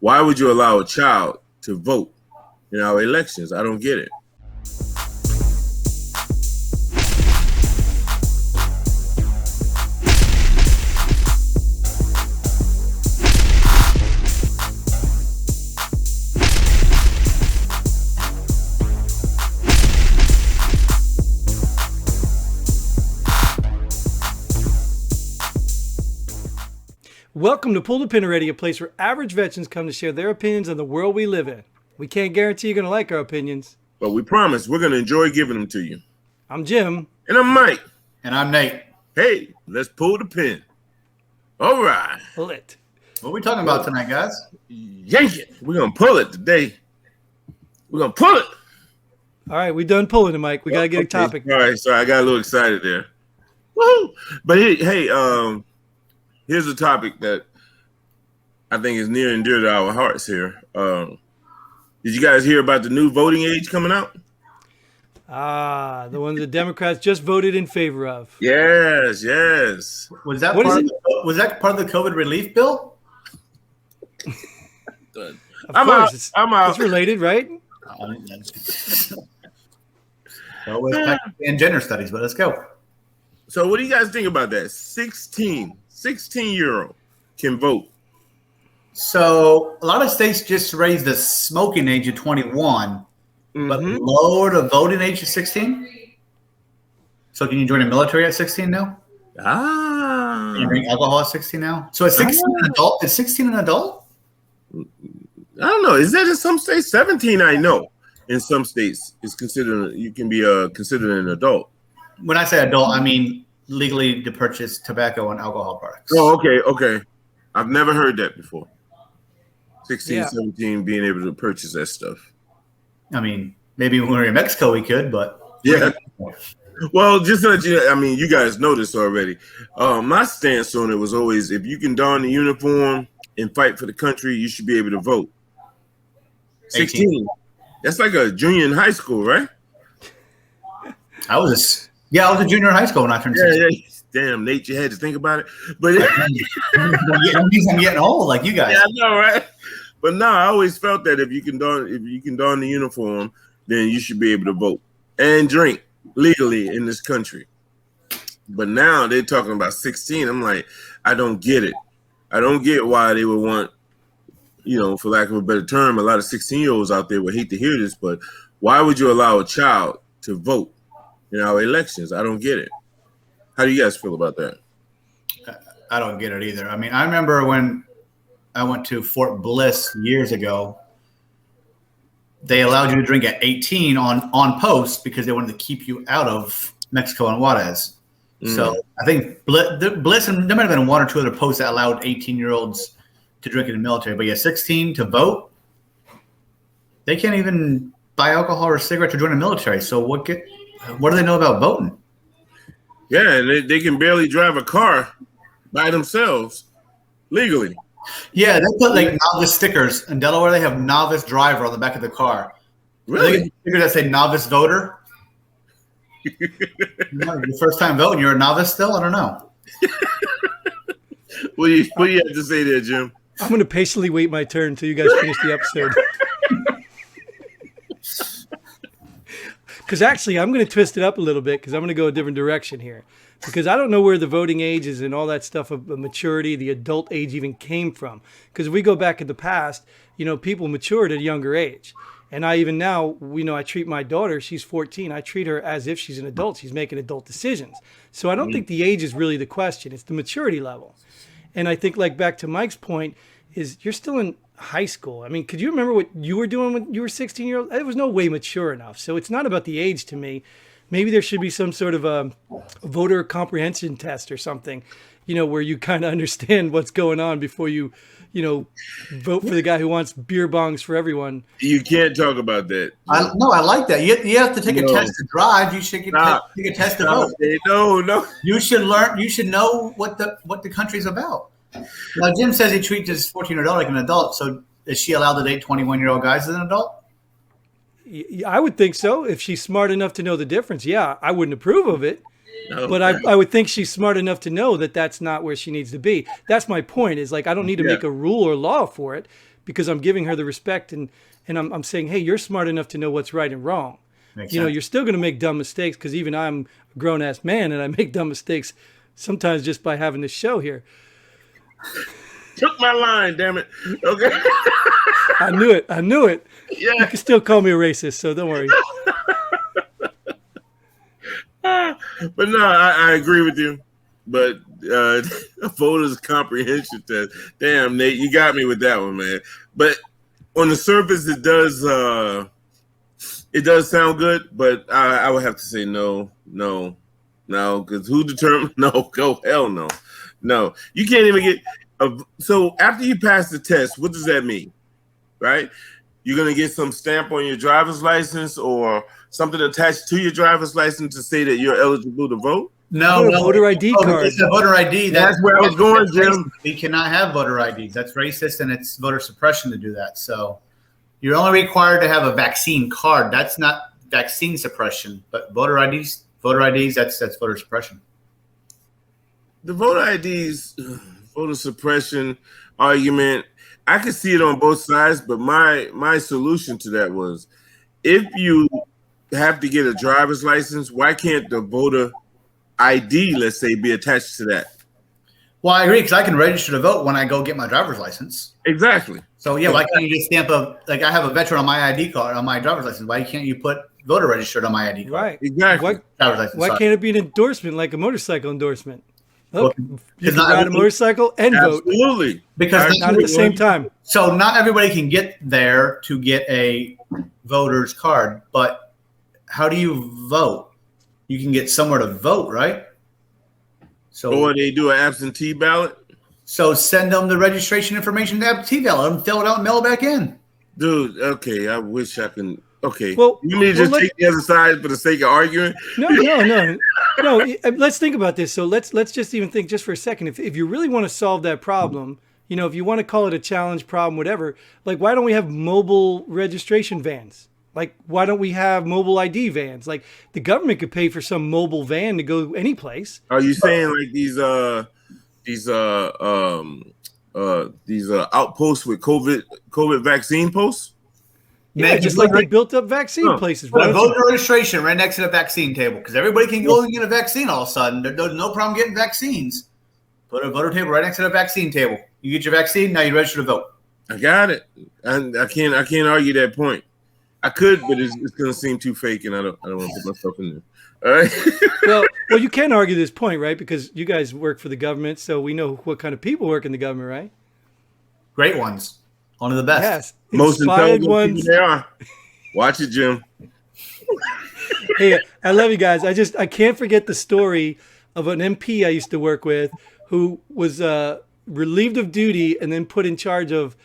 Why would you allow a child to vote in our elections? I don't get it. Welcome to Pull the Pin Already, a place where average veterans come to share their opinions on the world we live in. We can't guarantee you're going to like our opinions, but we promise we're going to enjoy giving them to you. I'm Jim. And I'm Mike. And I'm Nate. Hey, let's pull the pin. All right. Pull it. What are we talking about tonight, guys? Yank it. We're going to pull it today. We're going to pull it. All right, we done pulling it, Mike. We got to get a topic. All right, sorry, I got a little excited there. Woo! But hey, here's a topic that I think is near and dear to our hearts here. Did you guys hear about the new voting age coming out? The one the Democrats just voted in favor of. Yes. Was that part of the COVID relief bill? Of course, I'm out. It's related, right? Always in gender studies, but let's go. So what do you guys think about that? 16-year-old can vote. So a lot of states just raised the smoking age of 21, but lowered the voting age to 16. So can you join the military at 16 now? Can you drink alcohol at 16 now? So at 16 an adult? Is 16 an adult? I don't know. Is that in some states? 17, I know. In some states, is considered you can be considered an adult. When I say adult, I mean legally to purchase tobacco and alcohol products. Oh, okay. I've never heard that before. 16, 17 being able to purchase that stuff. I mean, maybe when we were in Mexico we could, but yeah. Well, just to let you know, I mean, you guys know this already. My stance on it was always, if you can don the uniform and fight for the country, you should be able to vote. 16. 18. That's like a junior in high school, right? I was a junior in high school when I turned 16. Yeah. Damn, Nate, you had to think about it. But I'm getting old like you guys. Yeah, I know, right? But no, I always felt that if you can don the uniform, then you should be able to vote and drink legally in this country. But now they're talking about 16. I'm like, I don't get it. I don't get why they would want, for lack of a better term, a lot of 16-year-olds out there would hate to hear this, but why would you allow a child to vote in our elections? I don't get it. How do you guys feel about that? I don't get it either. I mean, I remember when I went to Fort Bliss years ago, they allowed you to drink at 18 on post because they wanted to keep you out of Mexico and Juarez. So I think Bliss, and there might have been one or two other posts that allowed 18-year-olds to drink in the military. But 16 to vote, they can't even buy alcohol or cigarettes to join the military. So what do they know about voting? Yeah, and they can barely drive a car by themselves legally. Yeah, they put like novice stickers. In Delaware, they have novice driver on the back of the car. Really? Stickers that say novice voter. Your first time voting, you're a novice still? I don't know. What do you have to say there, Jim? I'm going to patiently wait my turn until you guys finish the episode. Because actually, I'm going to twist it up a little bit because I'm going to go a different direction here. Because I don't know where the voting age is and all that stuff of maturity, the adult age even came from. Because if we go back in the past, people matured at a younger age. And I even now, I treat my daughter, she's 14. I treat her as if she's an adult. She's making adult decisions. So I don't think the age is really the question. It's the maturity level. And I think like back to Mike's point is you're still in high school. I mean, could you remember what you were doing when you were 16-year-old? It was no way mature enough. So it's not about the age to me. Maybe there should be some sort of a voter comprehension test or something, where you kind of understand what's going on before you, vote for the guy who wants beer bongs for everyone. You can't talk about that. I like that. You have to take a test to drive. You should take a test to vote. No. You should learn. You should know what the country's about. Now, Jim says he treats his 14-year-old like an adult. So is she allowed to date 21-year-old guys as an adult? I would think so. If she's smart enough to know the difference, yeah, I wouldn't approve of it. No, but I would think she's smart enough to know that that's not where she needs to be. That's my point is like, I don't need to make a rule or law for it, because I'm giving her the respect and I'm saying, hey, you're smart enough to know what's right and wrong. Makes You know, sense. you're still going to make dumb mistakes because even I'm a grown ass man and I make dumb mistakes sometimes just by having this show here. Took my line, damn it. Okay. I knew it. You Yeah. can still call me a racist, so don't worry. But no, I agree with you. But voters comprehension test. Damn, Nate, you got me with that one, man. But on the surface, it does sound good. But I would have to say no, because who determined? No, go hell no, no. You can't even get. So after you pass the test, what does that mean? Right? You're gonna get some stamp on your driver's license or something attached to your driver's license to say that you're eligible to vote? No, Oh, voter ID card. It's a voter ID. That's where I was going, Jim. We cannot have voter IDs. That's racist, and it's voter suppression to do that. So you're only required to have a vaccine card. That's not vaccine suppression, but voter IDs. That's voter suppression. The voter IDs, voter suppression argument. I could see it on both sides, but my solution to that was, if you have to get a driver's license, why can't the voter ID, let's say, be attached to that? Well, I agree because I can register to vote when I go get my driver's license. Exactly. So yeah, why can't you just stamp like I have a veteran on my ID card on my driver's license? Why can't you put voter registered on my ID card? Right. Exactly. Driver's license. Why sorry. can't it be an endorsement like a motorcycle endorsement? Well, Look, you because can not ride a everybody- motorcycle and vote, Absolutely. Because not at the same time. So not everybody can get there to get a voter's card, but how do you vote? You can get somewhere to vote, right? So Or they do an absentee ballot. so send them the registration information to absentee ballot. Let them fill it out and mail it back in. Dude, okay, I wish I can. Okay. Well, you need to just well, take the other side for the sake of arguing? No. Let's think about this. So let's just even think just for a second. If you really want to solve that problem, you know, if you want to call it a challenge problem, whatever, like why don't we have mobile registration vans? Like why don't we have mobile ID vans? Like the government could pay for some mobile van to go any place. Are you saying like these outposts with COVID vaccine posts? Yeah, just like they built up vaccine places. Put a voter registration right next to the vaccine table because everybody can go and get a vaccine all of a sudden. There's no problem getting vaccines. Put a voter table right next to the vaccine table. You get your vaccine, now you register to vote. I got it. And I can't argue that point. I could, but it's going to seem too fake, and I don't want to put myself in there. All right. well, you can argue this point, right? Because you guys work for the government, so we know what kind of people work in the government, right? Great ones. One of the best. Yes. Most Inspired intelligent ones. people they are. Watch it, Jim. Hey, I love you guys. I can't forget the story of an MP I used to work with who was relieved of duty and then put in charge of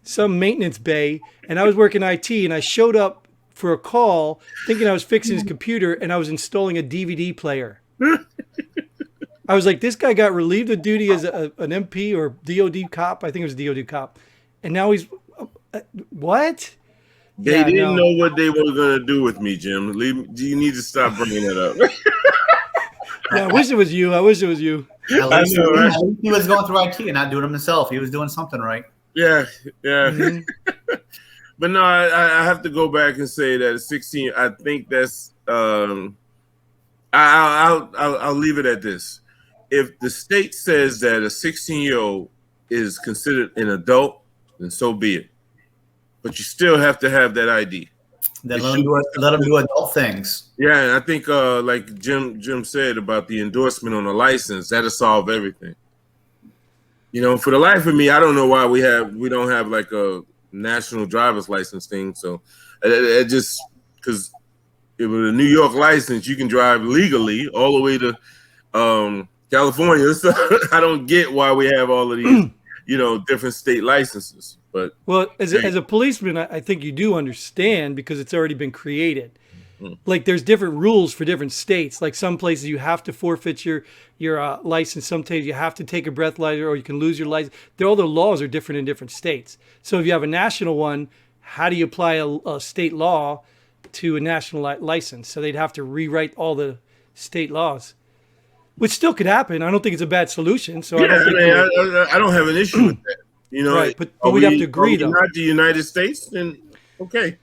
some maintenance bay. And I was working IT, and I showed up for a call thinking I was fixing his computer, and I was installing a DVD player. I was like, this guy got relieved of duty as an MP or DOD cop. I think it was DOD cop. And now he's what? They didn't know what they were going to do with me, Jim. You need to stop bringing that up. Yeah, I wish it was you. At least he was going through IT and not doing it himself. He was doing something right. Yeah. Mm-hmm. But no, I have to go back and say that at 16, I think that's I'll leave it at this. If the state says that a 16-year-old is considered an adult, then so be it. But you still have to have that ID. Then let them do adult things. Yeah, and I think like Jim said about the endorsement on the license, that'll solve everything. You know, for the life of me, I don't know why we don't have like a national driver's license thing. So it just because with a New York license, you can drive legally all the way to California. So I don't get why we have all of these, different state licenses. But as a policeman, I think you do understand because it's already been created. Like there's different rules for different states. Like some places you have to forfeit your license. Sometimes you have to take a breathalyzer or you can lose your license. All the laws are different in different states. So if you have a national one, how do you apply a state law to a national license? So they'd have to rewrite all the state laws, which still could happen. I don't think it's a bad solution. So I don't have an issue with that. You know, Right, but we'd have to agree, though. Not the United States, then okay.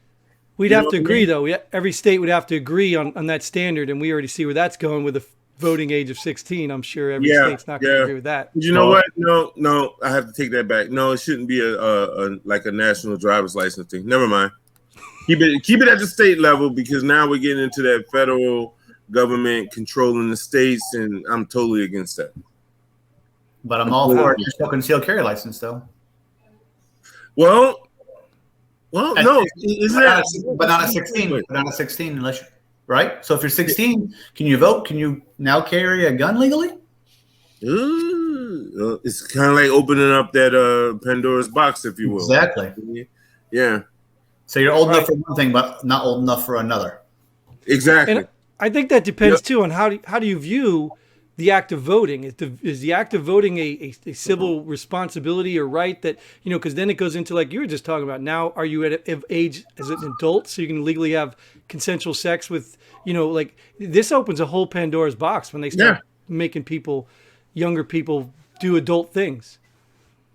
We'd have to agree, though. Every state would have to agree on that standard, and we already see where that's going with the voting age of 16. I'm sure every state's not going to agree with that. You know what? No, I have to take that back. No, it shouldn't be like a national driver's license thing. Never mind. Keep it at the state level, because now we're getting into that federal government controlling the states, and I'm totally against that. But I'm all for just a concealed carry license, though. Well, no, isn't that? But not at 16. But not at 16, unless right. So if you're 16, can you vote? Can you now carry a gun legally? Ooh, it's kind of like opening up that Pandora's box, if you will. Exactly. Yeah. So you're old enough for one thing, but not old enough for another. Exactly. And I think that depends too on how do you view the act of voting. Is the act of voting a civil responsibility or right that, because then it goes into, like you were just talking about, now are you at age as an adult so you can legally have consensual sex with, like this opens a whole Pandora's box when they start making younger people do adult things.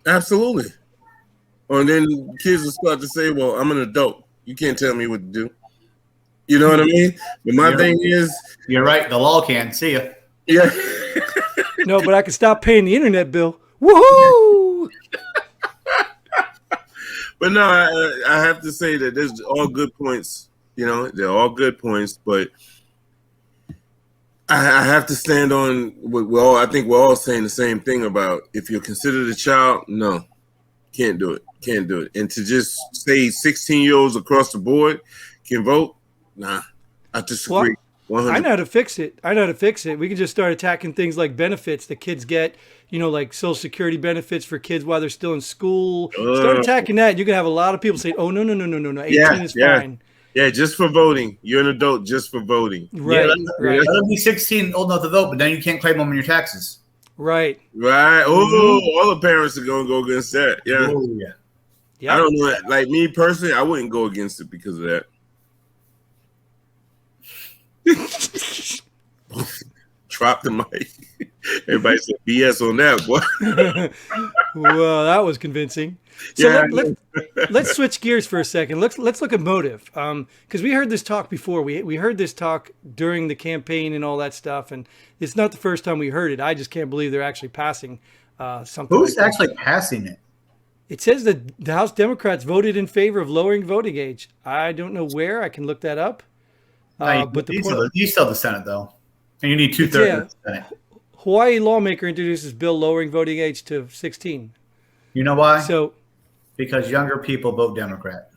Absolutely. And then kids will start to say, well, I'm an adult. You can't tell me what to do. You know what I mean? But my thing is... You're right. The law can. See ya. Yeah. No, but I can stop paying the internet bill. Woohoo! But no, I have to say that there's all good points. They're all good points, but I have to stand on what I think we're all saying the same thing about, if you're considered a child, no, can't do it. Can't do it. And to just say 16-year-olds across the board can vote, nah, I disagree. Well, I know how to fix it. We can just start attacking things like benefits that kids get, like Social Security benefits for kids while they're still in school. Start attacking that. You can have a lot of people say, oh, no. 18 is fine. Yeah, just for voting. You're an adult just for voting. Right. Right. Let be 16, old enough to vote, but then you can't claim them on your taxes. Right. Oh, all the parents are going to go against that. Yeah. Oh, yeah. I don't know. Like me personally, I wouldn't go against it because of that. Drop the mic. Everybody said BS on that, boy. Well, that was convincing. So let's switch gears for a second. Let's look at motive, because we heard this talk before. We heard this talk during the campaign and all that stuff, and it's not the first time we heard it. I just can't believe they're actually passing something. Who's actually passing it? It says that the House Democrats voted in favor of lowering voting age. I don't know where. I can look that up. But you still the Senate, though. And you need 2/3 of the Senate. Hawaii lawmaker introduces bill lowering voting age to 16. You know why? So, because younger people vote Democrat.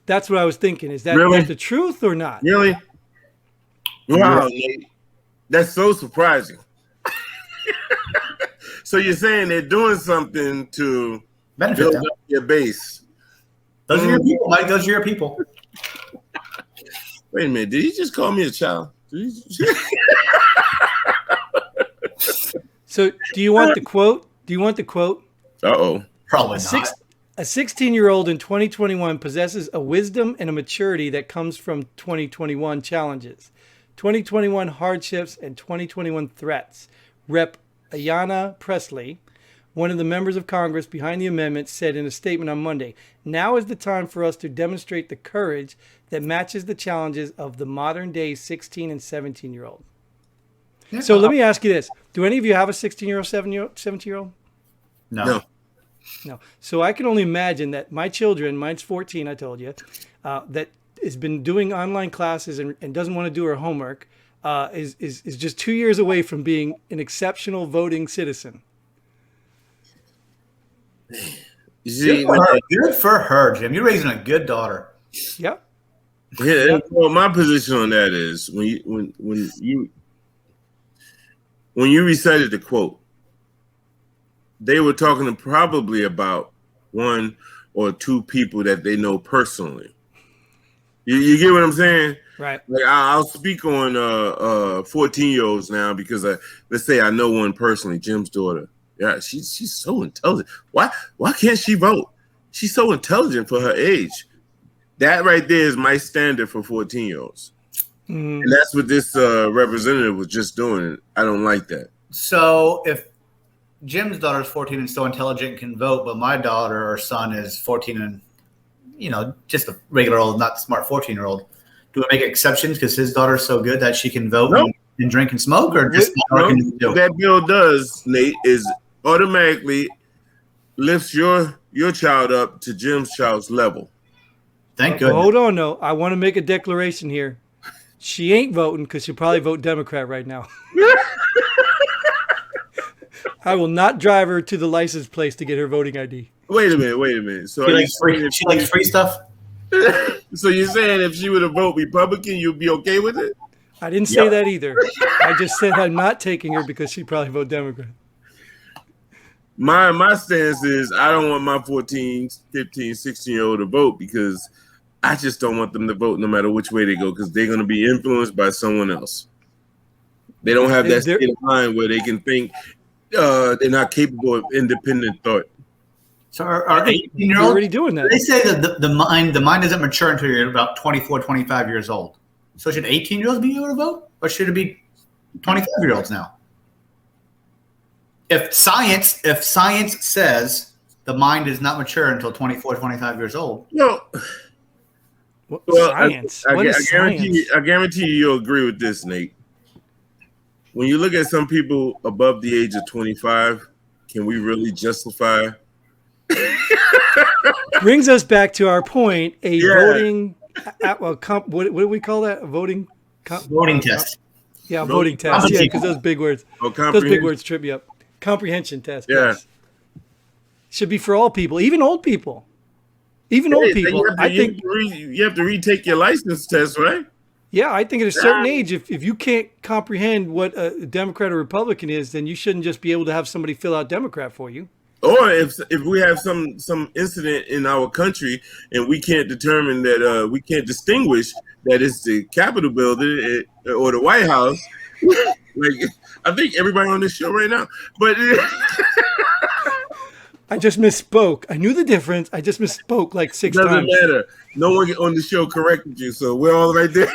That's what I was thinking. Is that the truth or not? Really? Wow, Nate. That's so surprising. So you're saying they're doing something to build up your base. Those are your people, Mike. Those are your people. Wait a minute. Did he just call me a child? So do you want the quote? Uh-oh. Probably not. A 16-year-old in 2021 possesses a wisdom and a maturity that comes from 2021 challenges, 2021 hardships, and 2021 threats. Rep. Ayanna Pressley, one of the members of Congress behind the amendment, said in a statement on Monday, "Now is the time for us to demonstrate the courage that matches the challenges of the modern-day 16 and 17-year-old." Yeah. So let me ask you this. Do any of you have a 16-year-old, 17-year-old? No. So I can only imagine that my children, mine's 14, I told you, that has been doing online classes and doesn't want to do her homework, is just 2 years away from being an exceptional voting citizen. Good for her, Jim. You're raising a good daughter. Yep. Yeah. Well, my position on that is when you recited the quote, they were talking probably about one or two people that they know personally. You get what I'm saying? Right. Like I'll speak on 14-year-olds now because let's say I know one personally, Jim's daughter. Yeah, she's so intelligent. Why can't she vote? She's so intelligent for her age. That right there is my standard for 14-year-olds. Mm. And that's what this representative was just doing. I don't like that. So if Jim's daughter's 14 and so intelligent and can vote, but my daughter or son is 14 and, just a regular old, not smart 14-year-old. Do we make exceptions because his daughter's so good that she can vote and drink and smoke, or just what that bill does, Nate, is automatically lifts your child up to Jim's child's level. Thank goodness. Hold on, though. I want to make a declaration here. She ain't voting because she'll probably vote Democrat right now. I will not drive her to the license place to get her voting ID. Wait a minute. So she likes free stuff? So you're saying if she were to vote Republican, you'd be okay with it? I didn't say that either. I just said I'm not taking her because she'd probably vote Democrat. My stance is I don't want my 14, 15, 16-year-old to vote because I just don't want them to vote no matter which way they go because they're going to be influenced by someone else. They don't have that state of mind where they can think they're not capable of independent thought. So are 18-year-olds already doing that? They say that the mind doesn't mature until you're about 24, 25 years old. So should 18-year-olds be able to vote, or should it be 25-year-olds now? If science says the mind is not mature until 24, 25 years old. Well, science. I guarantee you'll agree with this, Nate. When you look at some people above the age of 25, can we really justify? Brings us back to our point, voting. What do we call that? Voting test. Yeah, voting test. Yeah, because those big words. Those big words trip you up. Comprehension test. Yeah. Yes. Should be for all people, even old people. Old people. You have to retake your license test, right? Yeah, I think at a certain age, if you can't comprehend what a Democrat or Republican is, then you shouldn't just be able to have somebody fill out Democrat for you. Or if we have some incident in our country and we can't determine that we can't distinguish that it's the Capitol building or the White House, like I think everybody on this show right now, but I just misspoke. I knew the difference. I just misspoke like 6 times. Doesn't matter. No one on the show corrected you, so we're all right there.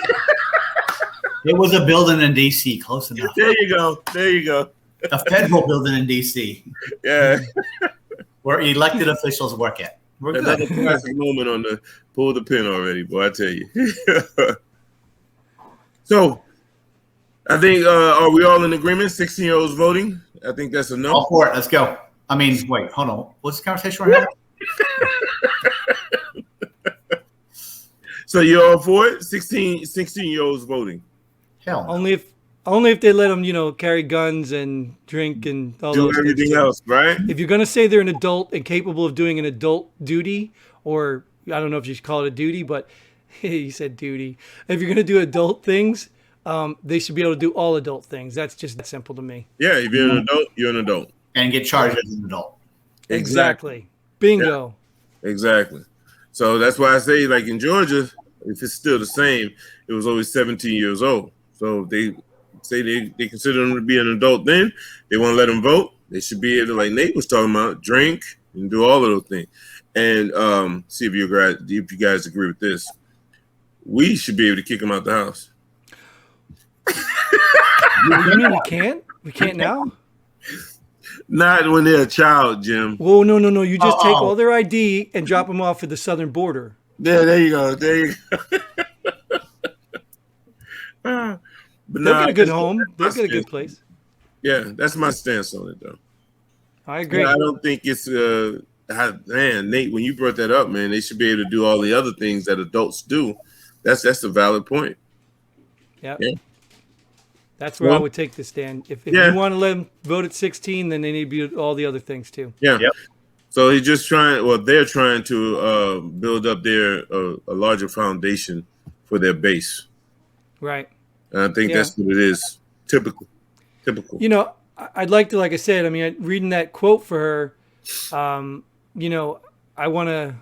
It was a building in D.C. Close enough. There you go. A federal building in D.C. Yeah. Where elected officials work at. We're good. Another classic moment on the pull the pin already, boy, I tell you. So, I think, are we all in agreement? 16-year-olds voting? I think that's enough. All for it. Let's go. I mean, wait, hold on. What's the conversation we're having? So you're all for it? 16-year-olds voting? Hell no. Only if they let them, carry guns and drink and all do those everything else, right? If you're going to say they're an adult and capable of doing an adult duty, or I don't know if you should call it a duty, but you said duty. If you're going to do adult things, they should be able to do all adult things. That's just that simple to me. Yeah, if you're an adult, you're an adult. And get charged as an adult. Exactly. Bingo. Yeah, exactly. So that's why I say, like in Georgia, if it's still the same, it was always 17 years old. So they say they consider them to be an adult then. They want to let them vote. They should be able to, like Nate was talking about, drink and do all of those things. And see if you guys agree with this. We should be able to kick them out the house. You mean we can't? We can't now? Not when they're a child, Jim. Whoa, no. You just take all their ID and drop them off at the southern border. There you go. But they'll get a good home. They'll get a good place. Yeah, that's my stance on it, though. I agree. I don't think it's man, Nate, when you brought that up, man, they should be able to do all the other things that adults do. That's a valid point. Yep. Yeah. That's where I would take the stand. If you want to let them vote at 16, then they need to do all the other things too. Yeah. Yep. So they're trying to build up a larger foundation for their base. Right. And I think that's what it is. Typical. I'd like to, like I said, reading that quote for her, I want to,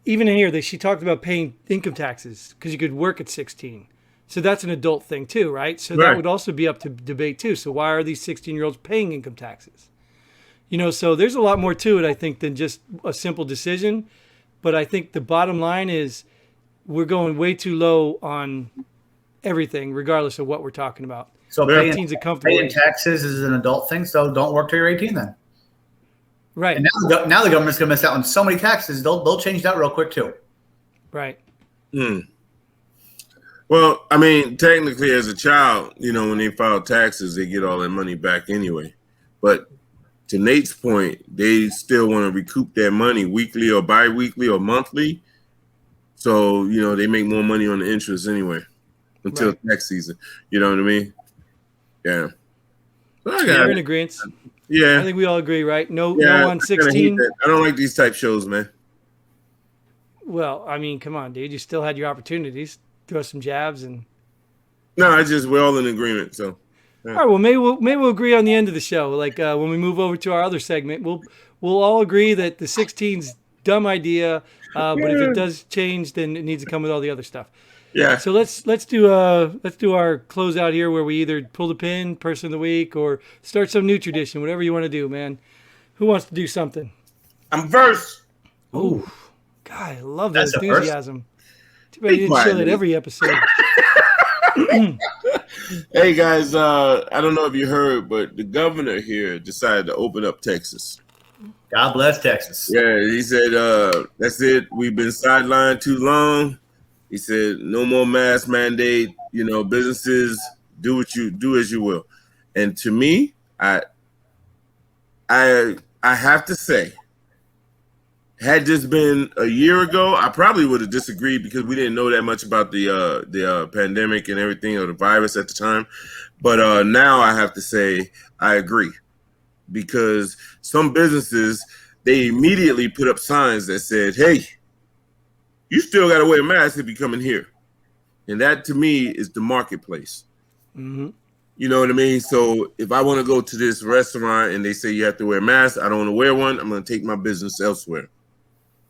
even in here, she talked about paying income taxes because you could work at 16. So that's an adult thing too, right? So that would also be up to debate too. So why are these 16-year-olds paying income taxes? So there's a lot more to it, I think, than just a simple decision. But I think the bottom line is we're going way too low on everything, regardless of what we're talking about. So Yeah. 18's a comfortable paying age. taxes is an adult thing, so don't work till you're 18 then. Right. And now the government's going to miss out on so many taxes. They'll change that real quick too. Right. Well, I mean, technically, as a child, when they file taxes, they get all their money back anyway. But to Nate's point, they still want to recoup their money weekly or bi-weekly or monthly. So, they make more money on the interest anyway until tax season. You know what I mean? Yeah. So You're in agreement. Yeah. I think we all agree, right? No on I 16. don't like these type shows, man. Well, I mean, come on, dude. You still had your opportunities. Throw some jabs and. No, we're all in agreement. So. All right. Well, maybe we'll agree on the end of the show. Like when we move over to our other segment, we'll all agree that the 16's dumb idea. But if it does change, then it needs to come with all the other stuff. Yeah. So let's do our closeout here, where we either pull the pin, person of the week, or start some new tradition. Whatever you want to do, man. Who wants to do something? I'm first. Oh, God, I love that That's enthusiasm. Too bad you didn't show that every episode. Hey guys, I don't know if you heard, but the governor here decided to open up Texas. God bless Texas. Yeah, he said, that's it. We've been sidelined too long. He said, no more mask mandate. Businesses do as you will. And to me, I have to say, had this been a year ago, I probably would have disagreed because we didn't know that much about the pandemic and everything, or the virus at the time. But now I have to say I agree, because some businesses, they immediately put up signs that said, hey, you still got to wear a mask if you come in here. And that to me is the marketplace. Mm-hmm. You know what I mean? So if I want to go to this restaurant and they say you have to wear a mask, I don't want to wear one, I'm going to take my business elsewhere.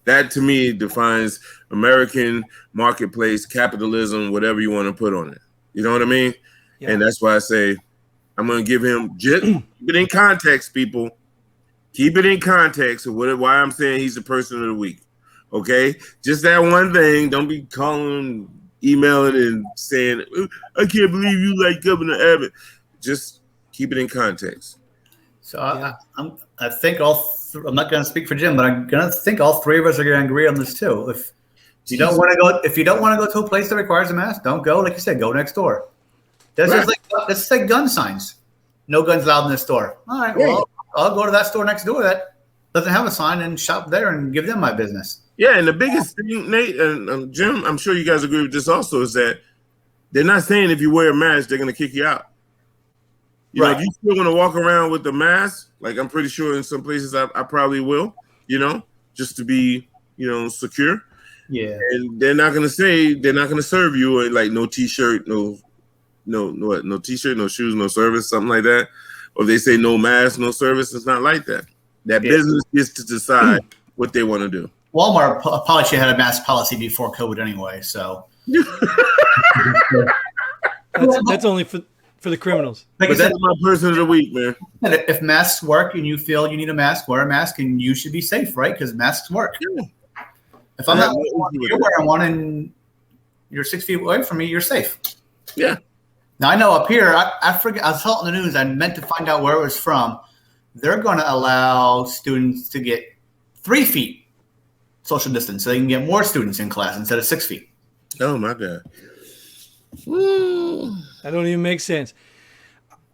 That to me defines American marketplace, capitalism, whatever you want to put on it. You know what I mean? Yeah. And that's why I say I'm going to give him, keep it in context, people. Keep it in context of why I'm saying he's the person of the week. Okay? Just that one thing. Don't be calling, emailing, and saying, I can't believe you like Governor Abbott. Just keep it in context. So I think I'm not going to speak for Jim, but I'm going to think all three of us are going to agree on this too. If you don't want to go to a place that requires a mask, don't go. Like you said, go next door. That's just like gun signs. No guns allowed in this store. All right, well, I'll go to that store next door that doesn't have a sign and shop there and give them my business. Yeah, and the biggest thing, Nate and Jim, I'm sure you guys agree with this also, is that they're not saying if you wear a mask, they're going to kick you out. You know, if you still want to walk around with a mask, like I'm pretty sure in some places I probably will, just to be, secure. Yeah. And they're not going to serve you like no t-shirt, no t-shirt, no shoes, no service, something like that. Or they say no mask, no service. It's not like that. That business gets to decide what they want to do. Walmart probably had a mask policy before COVID anyway, so. that's only for the criminals. Like but that's my person of the week, man. If masks work and you feel you need a mask, wear a mask, and you should be safe, right? Because masks work. Yeah. If I'm not you're wearing one and you're 6 feet away from me, you're safe. Yeah. Now I know up here, I forget. I saw it in the news. I meant to find out where it was from. They're going to allow students to get 3 feet social distance, so they can get more students in class instead of 6 feet. Oh my God. That don't even make sense.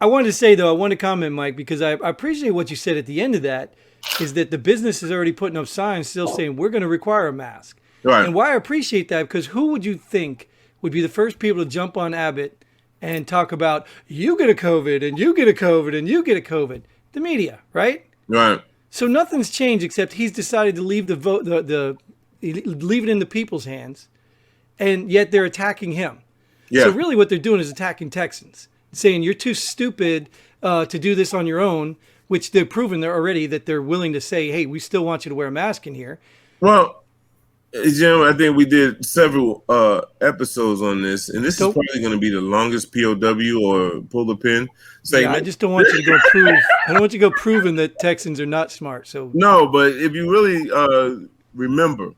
I wanted to say, though, I want to comment, Mike, because I appreciate what you said at the end of that, is that the business is already putting up signs still saying we're going to require a mask. Right. And why I appreciate that, because who would you think would be the first people to jump on Abbott and talk about you get a COVID and you get a COVID and you get a COVID? The media, right? Right. So nothing's changed except he's decided to leave the vote, leave it in the people's hands, and yet they're attacking him. Yeah. So really what they're doing is attacking Texans, saying you're too stupid to do this on your own, which they've proven already that they're willing to say, hey, we still want you to wear a mask in here. Well, Jim, I think we did several episodes on this, and this is probably going to be the longest POW or pull the pin segment. Yeah, I just don't want you to go prove. I don't want you to go proving that Texans are not smart. So no, but if you really remember,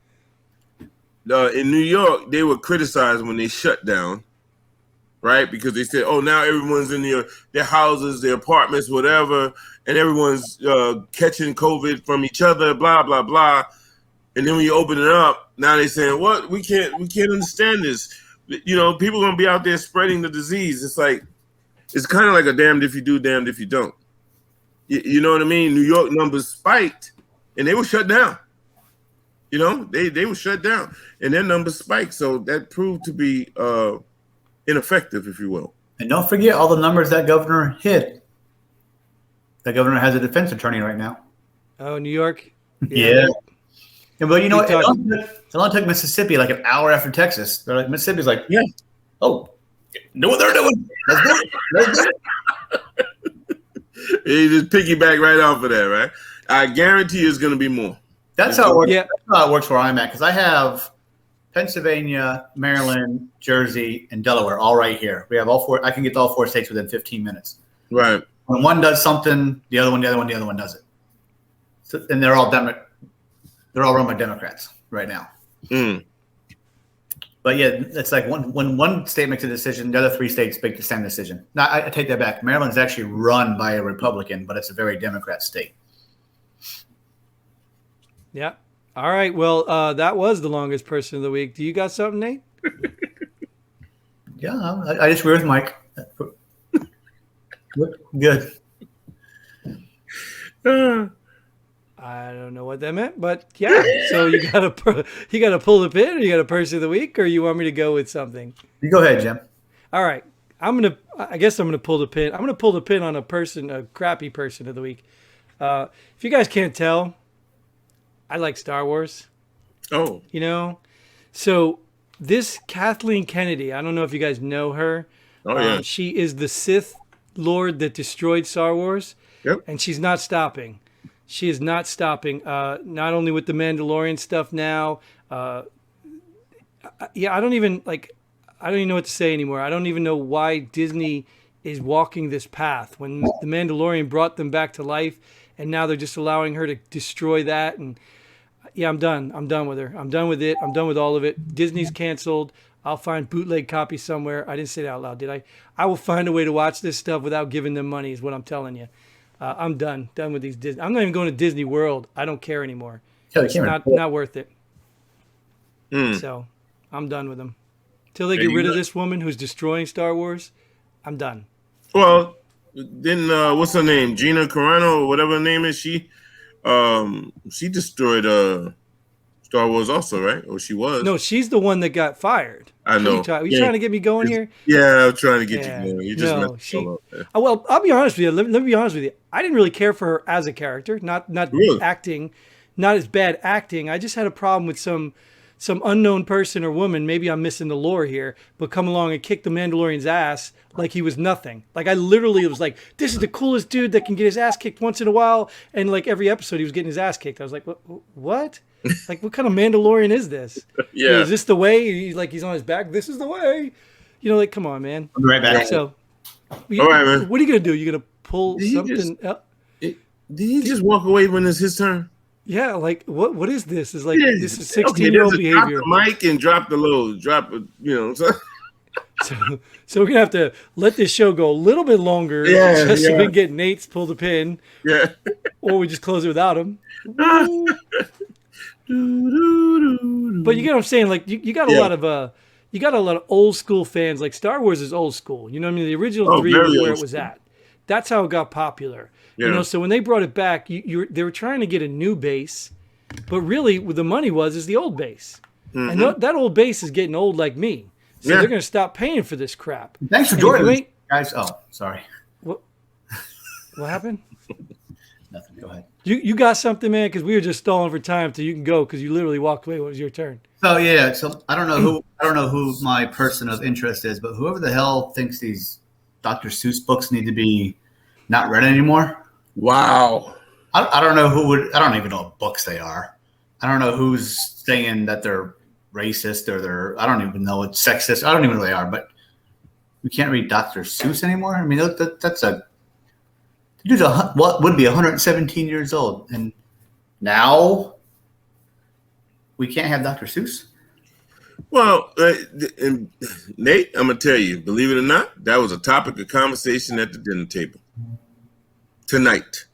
in New York, they were criticized when they shut down. right? Because they said, oh, now everyone's in their houses, their apartments, whatever, and everyone's catching COVID from each other, blah, blah, blah. And then when you open it up, now they're saying, what? We can't understand this. You know, people are going to be out there spreading the disease. It's like, it's kind of like a damned if you do, damned if you don't. You know what I mean? New York numbers spiked, and they were shut down. You know, they were shut down, and their numbers spiked. So that proved to be ineffective, if you will. And don't forget all the numbers that governor hid. That governor has a defense attorney right now. Oh, New York? Yeah. But you know what? It only took Mississippi like an hour after Texas. They're like, Mississippi's like, yeah. Oh, know what they're doing. Let's do it. Let's do it. You just piggyback right off of that, right? I guarantee it's going to be more. That's how it works. Yeah. That's how it works where I'm at, because I have Pennsylvania, Maryland, Jersey, and Delaware all right here. We have all four. I can get to all four states within 15 minutes. Right. When one does something, the other one does it. So, and they're all run by Democrats right now. Mm. But yeah, it's like when one state makes a decision, the other three states make the same decision. Now, I take that back. Maryland's actually run by a Republican, but it's a very Democrat state. Yeah. All right. Well, that was the longest person of the week. Do you got something, Nate? Yeah, I just agree with Mike. Good. I don't know what that meant, but yeah. So you gotta pull the pin, or you got a person of the week, or you want me to go with something? You go ahead, Jim. All right. I guess I'm gonna pull the pin. I'm gonna pull the pin on a crappy person of the week. If you guys can't tell, I like Star Wars. Oh. You know? So this Kathleen Kennedy, I don't know if you guys know her. Oh, yeah. She is the Sith Lord that destroyed Star Wars. Yep. And she's not stopping. She is not stopping. Not only with the Mandalorian stuff now. I don't even know what to say anymore. I don't even know why Disney is walking this path when the Mandalorian brought them back to life, and now they're just allowing her to destroy that. And yeah, I'm done. I'm done with her. I'm done with it. I'm done with all of it. Disney's canceled. I'll find bootleg copies somewhere. I didn't say that out loud, did I? I will find a way to watch this stuff without giving them money, is what I'm telling you. I'm done with these Disney. I'm not even going to Disney World. I don't care anymore. It's not worth it. So I'm done with them. Till they get rid of this woman who's destroying Star Wars, I'm done. Well, then what's her name? Gina Carano or whatever her name is. She destroyed Star Wars also, right? Or she was? No, she's the one that got fired. I know. Are you trying to get me going here? Yeah, I'm trying to get you going. You just messed up. Well, I'll be honest with you. Let me be honest with you. I didn't really care for her as a character. Not really. Acting, not as bad acting. I just had a problem with some unknown person or woman. Maybe I'm missing the lore here, but come along and kick the Mandalorian's ass like he was nothing. Like I literally was like, this is the coolest dude that can get his ass kicked once in a while. And like every episode, he was getting his ass kicked. I was like, what? Like, what kind of Mandalorian is this? Yeah. You know, is this the way? He's on his back. This is the way. You know, like, come on, man. I'll be right back. So, all right, man. What are you going to do? You going to pull something up? Did he just walk away when it's his turn? Yeah, like, what is this? Is like, this is 16-year-old behavior. Drop the mic and drop the load. So we're going to have to let this show go a little bit longer. So we can get Nate's pull the pin. Yeah. Or we just close it without him. But you get what I'm saying? Like you got a lot of old school fans. Like Star Wars is old school. You know what I mean? The original 3 was where it was at. That's how it got popular. Yeah. You know, so when they brought it back, they were trying to get a new base, but really what the money is the old base. Mm-hmm. And that old base is getting old like me. So they're going to stop paying for this crap. Thanks for joining us, guys. Oh, sorry. What happened? Nothing. Go ahead. You got something, man? Because we were just stalling for time till you can go because you literally walked away. What was your turn? So yeah. So I don't know who my person of interest is, but whoever the hell thinks these Dr. Seuss books need to be not read anymore. Wow. I don't know who would. I don't even know what books they are. I don't know who's saying that they're racist or I don't even know it's sexist. I don't even know what they are. But we can't read Dr. Seuss anymore. I mean, that's a. Dude's what would be 117 years old, and now we can't have Dr. Seuss. Well, and Nate, I'm gonna tell you, believe it or not, that was a topic of conversation at the dinner table tonight.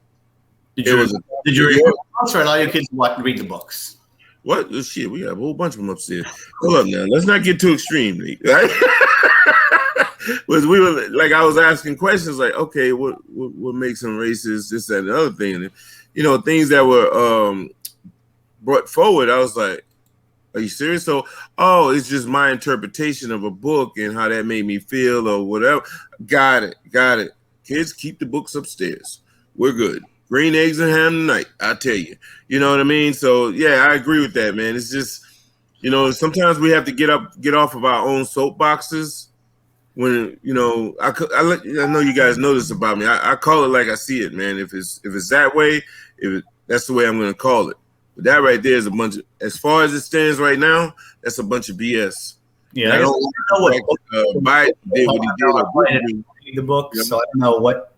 Did you read the books or allow your kids to read the books? What? Oh, shit, we have a whole bunch of them upstairs. Hold up now. Let's not get too extreme, Nate. Right? We were like, I was asking questions like, okay, what makes them racist, this, that, and the other thing. And, you know, things that were brought forward, I was like, are you serious? So, it's just my interpretation of a book and how that made me feel or whatever. Got it. Kids, keep the books upstairs. We're good. Green eggs and ham tonight, I tell you. You know what I mean? So, yeah, I agree with that, man. It's just, you know, sometimes we have to get off of our own soapboxes. When, you know, I know you guys know this about me. I call it like I see it, man. If it's that way, that's the way I'm going to call it. But that right there is a bunch of, as far as it stands right now, that's a bunch of BS. Yeah, I don't know what Biden did what he did. Read the book, so I don't know what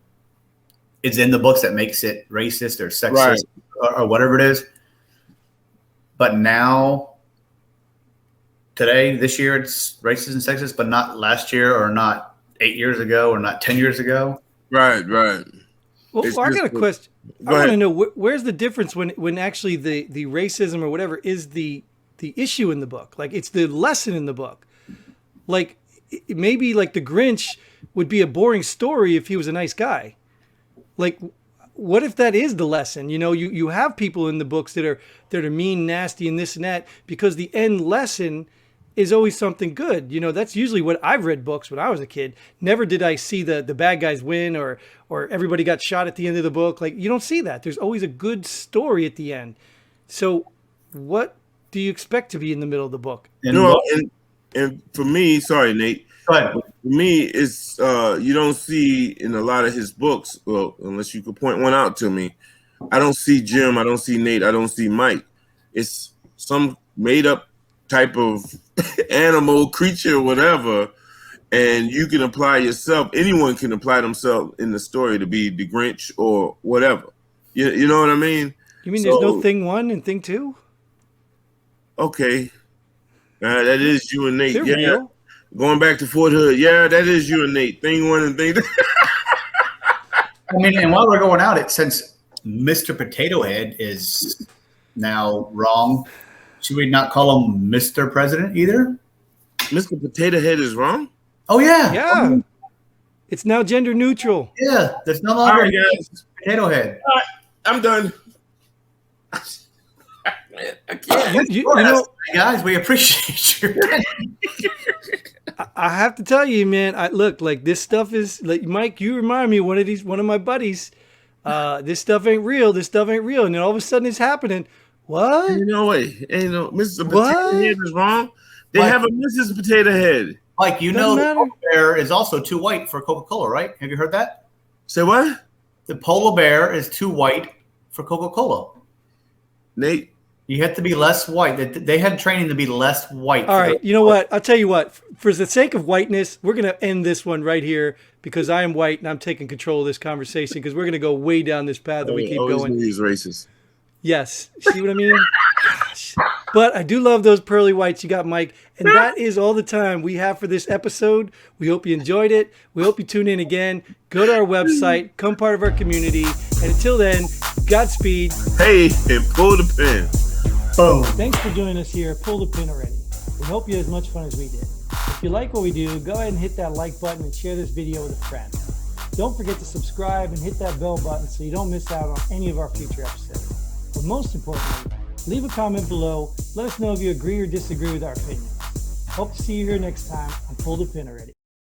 is in the books that makes it racist or sexist or whatever it is. But now, today, this year, it's racist and sexist, but not last year or not 8 years ago or not 10 years ago. Right. Well, I got a question. I want to know where's the difference when actually the racism or whatever is the issue in the book? Like, it's the lesson in the book. Like, maybe like the Grinch would be a boring story if he was a nice guy. Like, what if that is the lesson? You know, you have people in the books that are mean, nasty, and this and that because the end lesson is always something good. You know, that's usually what I've read books when I was a kid. Never did I see the bad guys win or everybody got shot at the end of the book. Like, you don't see that. There's always a good story at the end. So what do you expect to be in the middle of the book? And for me, sorry, Nate. Go ahead. For me, it's you don't see in a lot of his books, well, unless you could point one out to me, I don't see Jim, I don't see Nate, I don't see Mike. It's some made up type of animal, creature, whatever, and you can apply yourself. Anyone can apply themselves in the story to be the Grinch or whatever. You know what I mean? You mean there's no thing one and thing two? Okay. That is you and Nate. They're real. Going back to Fort Hood. Yeah, that is you and Nate. Thing one and thing two. I mean, and while we're going at it, since Mr. Potato Head is now wrong, should we not call him Mr. President either? Mr. Potato Head is wrong? Oh, yeah. Yeah. It's now gender neutral. Yeah. There's no longer Potato Head. All right, I'm done. I can't. You know, guys, we appreciate you. I have to tell you, man. Look, like this stuff is like Mike. You remind me of one of my buddies. This stuff ain't real. This stuff ain't real. And then all of a sudden, it's happening. What? Ain't no way. Ain't no Mr. Potato Head is wrong. They have a Mrs. Potato Head. Like, you know, the polar bear is also too white for Coca-Cola, right? Have you heard that? Say what? The polar bear is too white for Coca-Cola. Nate. You have to be less white. They had training to be less white. All right. You know what? I'll tell you what. For the sake of whiteness, we're going to end this one right here because I am white and I'm taking control of this conversation because we're going to go way down this path that we keep going. He's racist. Yes. See what I mean? Gosh. But I do love those pearly whites you got, Mike. And that is all the time we have for this episode. We hope you enjoyed it. We hope you tune in again. Go to our website. Become part of our community. And until then, Godspeed. Hey, and pull the pin. Boom. Thanks for joining us here. Pull the pin already. We hope you had as much fun as we did. If you like what we do, go ahead and hit that like button and share this video with a friend. Don't forget to subscribe and hit that bell button so you don't miss out on any of our future episodes. But most importantly, leave a comment below. Let us know if you agree or disagree with our opinions. Hope to see you here next time on Pull the Pin Already.